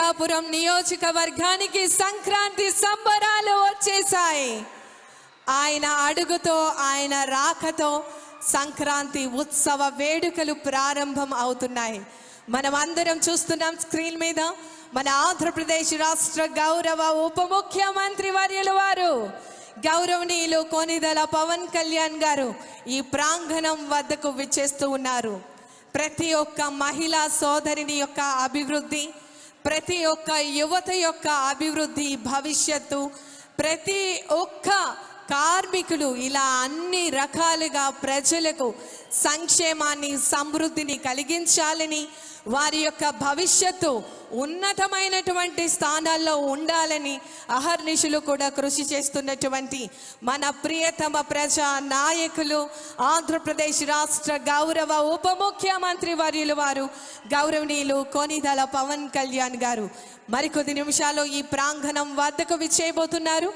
పిఠాపురం నియోజకవర్గానికి సంక్రాంతి సంబరాలు వచ్చేసాయి. ఆయన అడుగుతో, ఆయన రాకతో సంక్రాంతి ఉత్సవ వేడుకలు ప్రారంభం అవుతున్నాయి. మనం అందరం చూస్తున్నాం స్క్రీన్ మీద మన ఆంధ్రప్రదేశ్ రాష్ట్ర గౌరవ ఉప ముఖ్యమంత్రి వర్యులు వారు గౌరవనీయులు కొనిదెల పవన్ కళ్యాణ్ గారు ఈ ప్రాంగణం వద్దకు విచ్చేస్తూ ఉన్నారు. ప్రతి ఒక్క మహిళా సోదరిని యొక్క అభివృద్ధి, ప్రతి ఒక్క యువత యొక్క అభివృద్ధి, భవిష్యత్తు, ప్రతి ఒక్క కార్మికులు ఇలా అన్ని రకాలుగా ప్రజలకు సంక్షేమాన్ని, సమృద్ధిని కలిగించాలని, వారి యొక్క భవిష్యత్తు ఉన్నతమైనటువంటి స్థానాల్లో ఉండాలని అహర్నిశలు కూడా కృషి చేస్తున్నటువంటి మన ప్రియతమ ప్రజా నాయకులు, ఆంధ్రప్రదేశ్ రాష్ట్ర గౌరవ ఉప ముఖ్యమంత్రి వర్యులు వారు గౌరవనీయులు కొనిదెల పవన్ కళ్యాణ్ గారు మరికొద్ది నిమిషాల్లో ఈ ప్రాంగణం వద్దకు విచ్చేయబోతున్నారు.